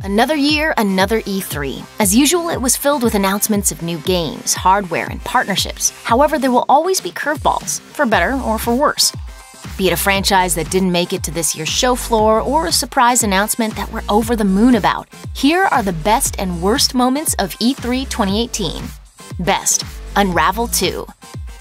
Another year, another E3. As usual, it was filled with announcements of new games, hardware, and partnerships. However, there will always be curveballs, for better or for worse. Be it a franchise that didn't make it to this year's show floor or a surprise announcement that we're over the moon about, here are the best and worst moments of E3 2018. Best: Unravel 2.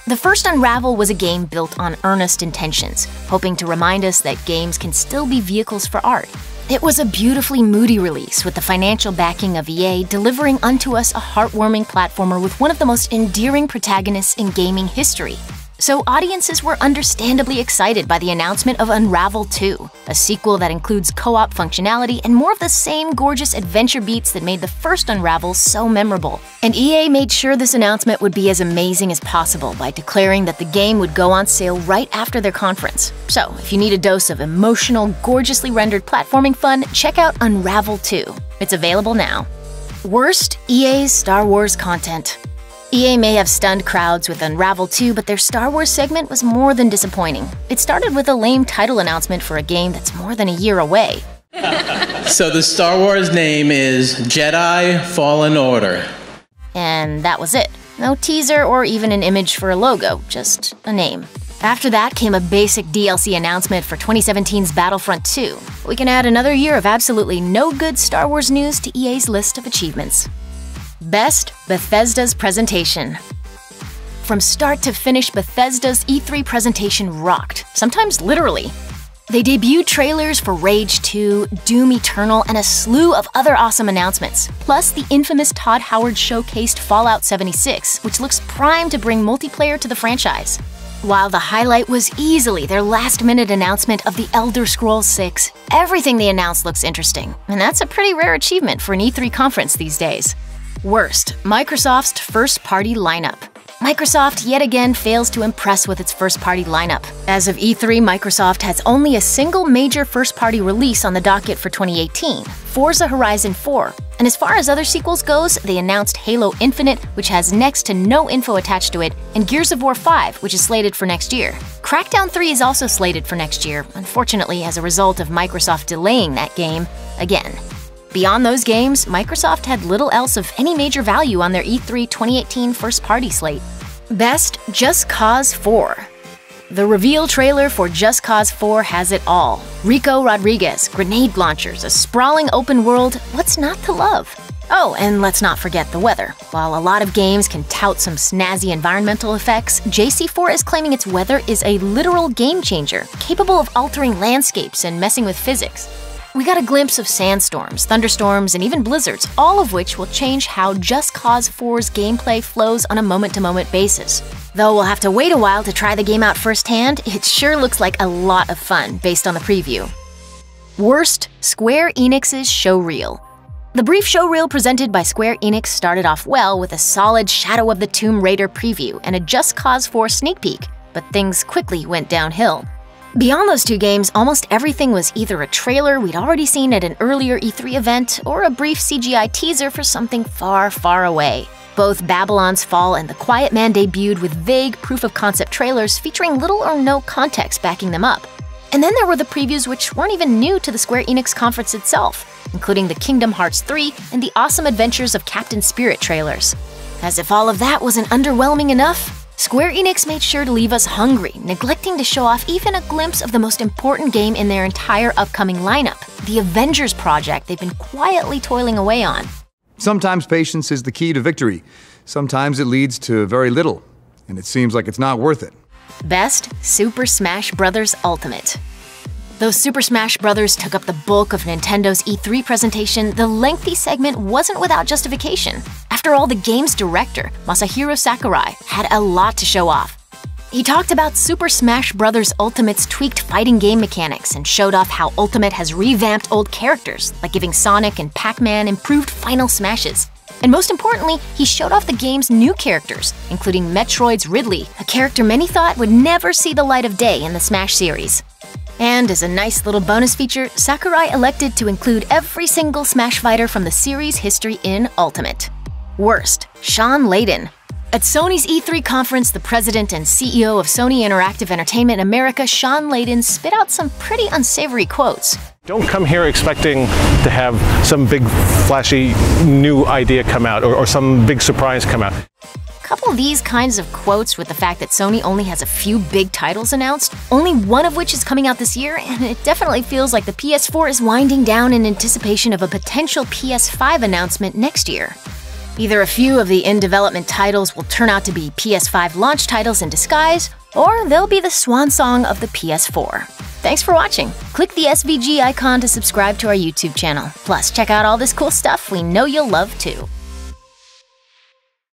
The first Unravel was a game built on earnest intentions, hoping to remind us that games can still be vehicles for art. It was a beautifully moody release with the financial backing of EA delivering unto us a heartwarming platformer with one of the most endearing protagonists in gaming history. So audiences were understandably excited by the announcement of Unravel 2, a sequel that includes co-op functionality and more of the same gorgeous adventure beats that made the first Unravel so memorable. And EA made sure this announcement would be as amazing as possible by declaring that the game would go on sale right after their conference. So if you need a dose of emotional, gorgeously rendered platforming fun, check out Unravel 2. It's available now. Worst: EA's Star Wars content. EA may have stunned crowds with Unravel 2, but their Star Wars segment was more than disappointing. It started with a lame title announcement for a game that's more than a year away. So the Star Wars name is Jedi Fallen Order. And that was it. No teaser or even an image for a logo, just a name. After that came a basic DLC announcement for 2017's Battlefront 2. We can add another year of absolutely no good Star Wars news to EA's list of achievements. Best: Bethesda's presentation. From start to finish, Bethesda's E3 presentation rocked, sometimes literally. They debuted trailers for Rage 2, Doom Eternal, and a slew of other awesome announcements. Plus, the infamous Todd Howard showcased Fallout 76, which looks primed to bring multiplayer to the franchise. While the highlight was easily their last-minute announcement of The Elder Scrolls 6, everything they announced looks interesting, and that's a pretty rare achievement for an E3 conference these days. Worst: Microsoft's first-party lineup. Microsoft yet again fails to impress with its first-party lineup. As of E3, Microsoft has only a single major first-party release on the docket for 2018, Forza Horizon 4. And as far as other sequels goes, they announced Halo Infinite, which has next to no info attached to it, and Gears of War 5, which is slated for next year. Crackdown 3 is also slated for next year, unfortunately as a result of Microsoft delaying that game again. Beyond those games, Microsoft had little else of any major value on their E3 2018 first-party slate. Best: Just Cause 4. The reveal trailer for Just Cause 4 has it all. Rico Rodriguez, grenade launchers, a sprawling open world, what's not to love? Oh, and let's not forget the weather. While a lot of games can tout some snazzy environmental effects, JC4 is claiming its weather is a literal game changer, capable of altering landscapes and messing with physics. We got a glimpse of sandstorms, thunderstorms, and even blizzards, all of which will change how Just Cause 4's gameplay flows on a moment-to-moment basis. Though we'll have to wait a while to try the game out firsthand, it sure looks like a lot of fun based on the preview. Worst: Square Enix's showreel. The brief showreel presented by Square Enix started off well with a solid Shadow of the Tomb Raider preview and a Just Cause 4 sneak peek, but things quickly went downhill. Beyond those two games, almost everything was either a trailer we'd already seen at an earlier E3 event or a brief CGI teaser for something far, far away. Both Babylon's Fall and The Quiet Man debuted with vague proof-of-concept trailers featuring little or no context backing them up. And then there were the previews which weren't even new to the Square Enix conference itself, including the Kingdom Hearts 3 and the Awesome Adventures of Captain Spirit trailers. As if all of that wasn't underwhelming enough, Square Enix made sure to leave us hungry, neglecting to show off even a glimpse of the most important game in their entire upcoming lineup, the Avengers project they've been quietly toiling away on. Sometimes patience is the key to victory. Sometimes it leads to very little, and it seems like it's not worth it. Best: Super Smash Bros. Ultimate. Though Super Smash Bros. Took up the bulk of Nintendo's E3 presentation, the lengthy segment wasn't without justification. After all, the game's director, Masahiro Sakurai, had a lot to show off. He talked about Super Smash Bros. Ultimate's tweaked fighting game mechanics and showed off how Ultimate has revamped old characters, like giving Sonic and Pac-Man improved final smashes. And most importantly, he showed off the game's new characters, including Metroid's Ridley, a character many thought would never see the light of day in the Smash series. And as a nice little bonus feature, Sakurai elected to include every single Smash fighter from the series' history in Ultimate. Worst: Shawn Layden. At Sony's E3 conference, the president and CEO of Sony Interactive Entertainment America, Shawn Layden, spit out some pretty unsavory quotes. Don't come here expecting to have some big flashy new idea come out or some big surprise come out. Couple these kinds of quotes with the fact that Sony only has a few big titles announced, only one of which is coming out this year, and it definitely feels like the PS4 is winding down in anticipation of a potential PS5 announcement next year. Either a few of the in-development titles will turn out to be PS5 launch titles in disguise, or they'll be the swan song of the PS4. Thanks for watching. Click the SVG icon to subscribe to our YouTube channel. Plus, check out all this cool stuff we know you'll love too.